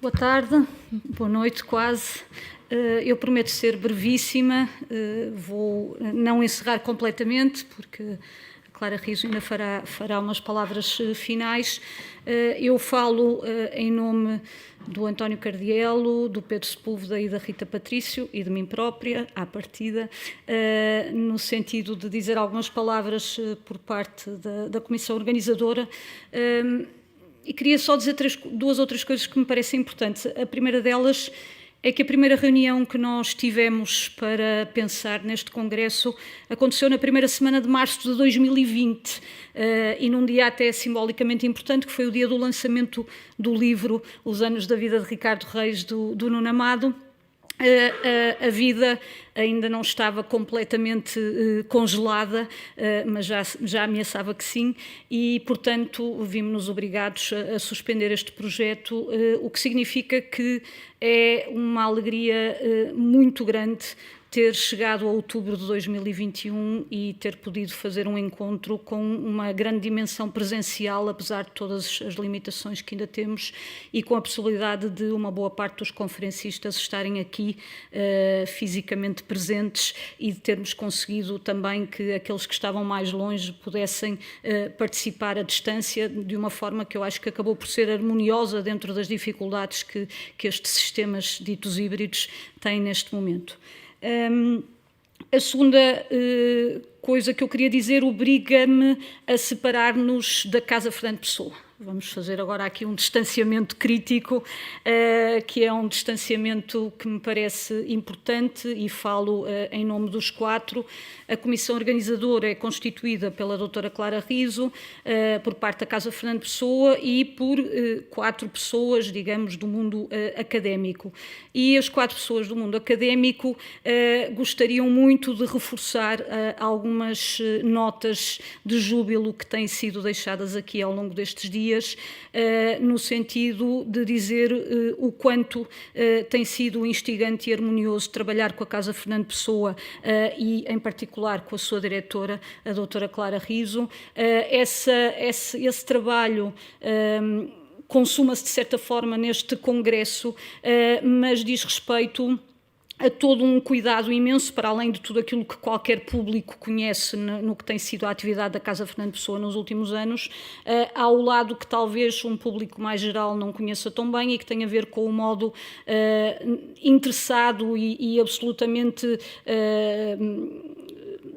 Boa tarde, boa noite quase. Eu prometo ser brevíssima, vou não encerrar completamente, porque a Clara Riso ainda fará umas palavras finais. Eu falo em nome do António Cardielo, do Pedro Sepúlveda e da Rita Patrício e de mim própria, à partida, no sentido de dizer algumas palavras por parte da Comissão Organizadora. E queria só dizer duas outras coisas que me parecem importantes. A primeira delas é que a primeira reunião que nós tivemos para pensar neste congresso aconteceu na primeira semana de março de 2020 e num dia até simbolicamente importante, que foi o dia do lançamento do livro Os Anos da Vida de Ricardo Reis, do Nuno Amado. A vida ainda não estava completamente congelada, mas já ameaçava que sim, e, portanto, vimos-nos obrigados a suspender este projeto, o que significa que é uma alegria muito grande ter chegado a outubro de 2021 e ter podido fazer um encontro com uma grande dimensão presencial, apesar de todas as limitações que ainda temos, e com a possibilidade de uma boa parte dos conferencistas estarem aqui fisicamente presentes e de termos conseguido também que aqueles que estavam mais longe pudessem participar à distância de uma forma que eu acho que acabou por ser harmoniosa dentro das dificuldades que estes sistemas ditos híbridos têm neste momento. A segunda coisa que eu queria dizer obriga-me a separar-nos da Casa Fernando Pessoa. Vamos fazer agora aqui um distanciamento crítico, que é um distanciamento que me parece importante e falo em nome dos quatro. A comissão organizadora é constituída pela doutora Clara Riso, por parte da Casa Fernando Pessoa e por quatro pessoas, digamos, do mundo académico. E as quatro pessoas do mundo académico gostariam muito de reforçar algumas notas de júbilo que têm sido deixadas aqui ao longo destes dias, no sentido de dizer o quanto tem sido instigante e harmonioso trabalhar com a Casa Fernando Pessoa e, em particular, com a sua diretora, a doutora Clara Riso. Esse trabalho consuma-se, de certa forma, neste congresso, mas diz respeito a todo um cuidado imenso, para além de tudo aquilo que qualquer público conhece no que tem sido a atividade da Casa Fernando Pessoa nos últimos anos, ao lado que talvez um público mais geral não conheça tão bem e que tem a ver com o modo interessado e absolutamente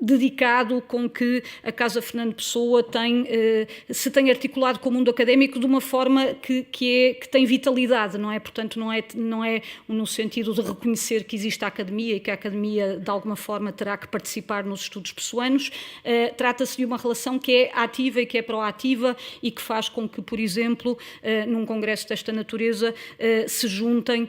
dedicado com que a Casa Fernando Pessoa se tem articulado com o mundo académico de uma forma que tem vitalidade, não é? Portanto, não é no sentido de reconhecer que existe a academia e que a academia, de alguma forma, terá que participar nos estudos pessoanos. Trata-se de uma relação que é ativa e que é proativa e que faz com que, por exemplo, num congresso desta natureza, se juntem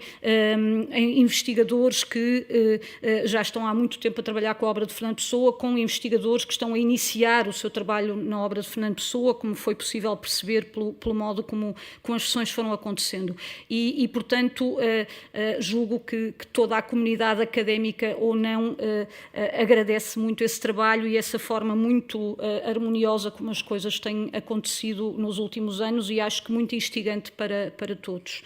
investigadores que já estão há muito tempo a trabalhar com a obra de Fernando Pessoa, com investigadores que estão a iniciar o seu trabalho na obra de Fernando Pessoa, como foi possível perceber pelo modo como as sessões foram acontecendo. E portanto, julgo que toda a comunidade académica ou não agradece muito esse trabalho e essa forma muito harmoniosa como as coisas têm acontecido nos últimos anos, e acho que muito instigante para todos.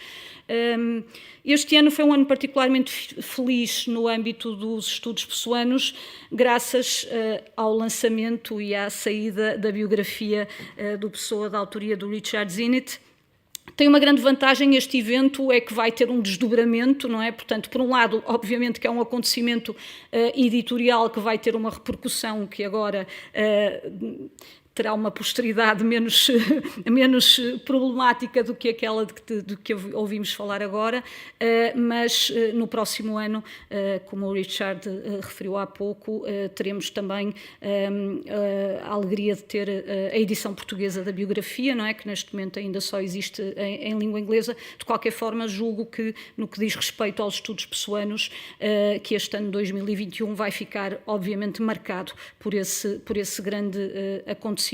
Este ano foi um ano particularmente feliz no âmbito dos estudos pessoanos, graças ao lançamento e à saída da biografia do Pessoa, da autoria do Richard Zenit. Tem uma grande vantagem este evento, é que vai ter um desdobramento, não é? Portanto, por um lado, obviamente que é um acontecimento editorial que vai ter uma repercussão que agora terá uma posteridade menos problemática do que aquela de que ouvimos falar agora, mas no próximo ano, como o Richard referiu há pouco, teremos também a alegria de ter a edição portuguesa da biografia, não é? Que neste momento ainda só existe em língua inglesa. De qualquer forma, julgo que, no que diz respeito aos estudos pessoanos, que este ano 2021 vai ficar, obviamente, marcado por esse grande acontecimento.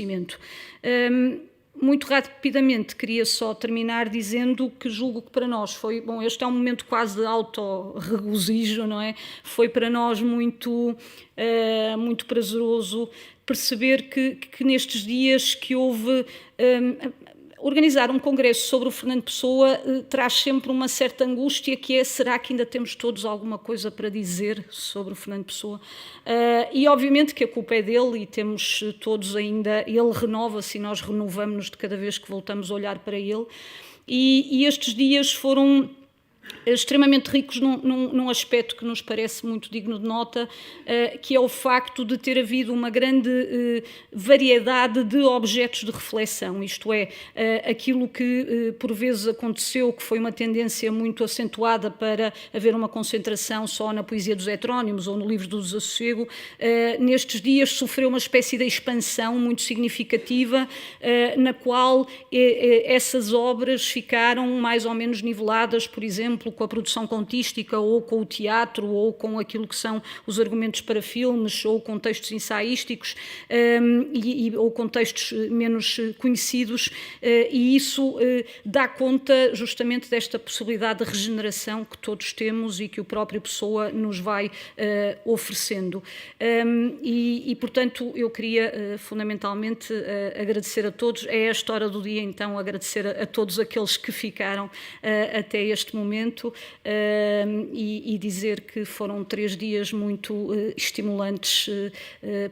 Muito rapidamente, queria só terminar dizendo que julgo que para nós foi, este é um momento quase de auto-regozijo, não é? Foi para nós muito prazeroso perceber que nestes dias que houve organizar um congresso sobre o Fernando Pessoa traz sempre uma certa angústia, que é: será que ainda temos todos alguma coisa para dizer sobre o Fernando Pessoa? E obviamente que a culpa é dele, e temos todos ainda, ele renova-se e nós renovamos-nos de cada vez que voltamos a olhar para ele, e estes dias foram extremamente ricos num aspecto que nos parece muito digno de nota, que é o facto de ter havido uma grande variedade de objetos de reflexão, isto é, aquilo que por vezes aconteceu, que foi uma tendência muito acentuada para haver uma concentração só na poesia dos heterónimos ou no livro do Desassossego, nestes dias sofreu uma espécie de expansão muito significativa, na qual essas obras ficaram mais ou menos niveladas, por exemplo, com a produção contística, ou com o teatro, ou com aquilo que são os argumentos para filmes, ou com textos ensaísticos, ou com textos menos conhecidos, e isso dá conta justamente desta possibilidade de regeneração que todos temos e que o próprio Pessoa nos vai oferecendo. Portanto, eu queria fundamentalmente agradecer a todos. É esta hora do dia, então, agradecer a todos aqueles que ficaram até este momento, e dizer que foram 3 dias muito estimulantes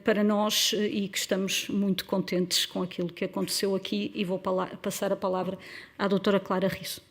para nós, e que estamos muito contentes com aquilo que aconteceu aqui, e vou passar a palavra à doutora Clara Risso.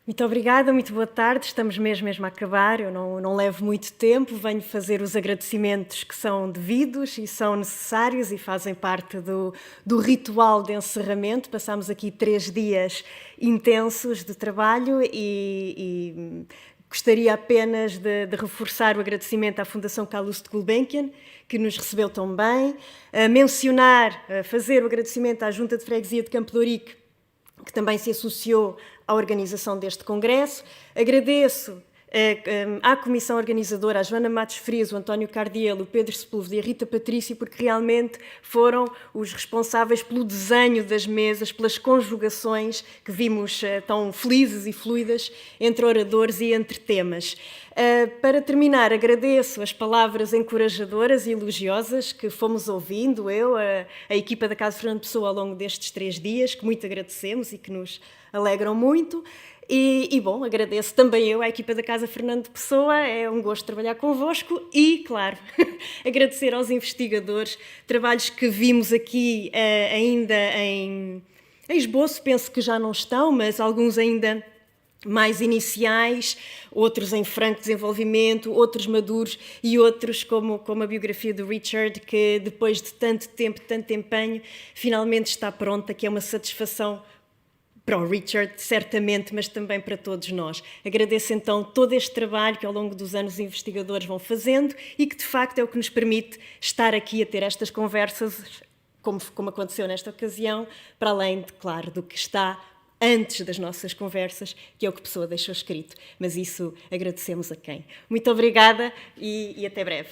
Muito obrigada, muito boa tarde. Estamos mesmo a acabar, eu não levo muito tempo, venho fazer os agradecimentos que são devidos e são necessários e fazem parte do ritual de encerramento. Passámos aqui 3 dias intensos de trabalho e gostaria apenas de reforçar o agradecimento à Fundação Calouste de Gulbenkian, que nos recebeu tão bem, fazer o agradecimento à Junta de Freguesia de Campo de Ourique, que também se associou à organização deste congresso. Agradeço à comissão organizadora, a Joana Matos Frias, o António Cardiel, o Pedro Sepúlveda e a Rita Patrício, porque realmente foram os responsáveis pelo desenho das mesas, pelas conjugações que vimos tão felizes e fluidas entre oradores e entre temas. Para terminar, agradeço as palavras encorajadoras e elogiosas que fomos ouvindo, a equipa da Casa Fernando Pessoa, ao longo destes 3 dias, que muito agradecemos e que nos alegram muito. Bom, agradeço também eu à equipa da Casa Fernando Pessoa, é um gosto trabalhar convosco e, claro, agradecer aos investigadores, trabalhos que vimos aqui ainda em esboço, penso que já não estão, mas alguns ainda mais iniciais, outros em franco desenvolvimento, outros maduros e outros como a biografia do Richard, que depois de tanto tempo, tanto empenho, finalmente está pronta, que é uma satisfação para o Richard, certamente, mas também para todos nós. Agradeço então todo este trabalho que ao longo dos anos os investigadores vão fazendo e que de facto é o que nos permite estar aqui a ter estas conversas, como aconteceu nesta ocasião, para além, claro, do que está antes das nossas conversas, que é o que a Pessoa deixou escrito. Mas isso agradecemos a quem. Muito obrigada e até breve.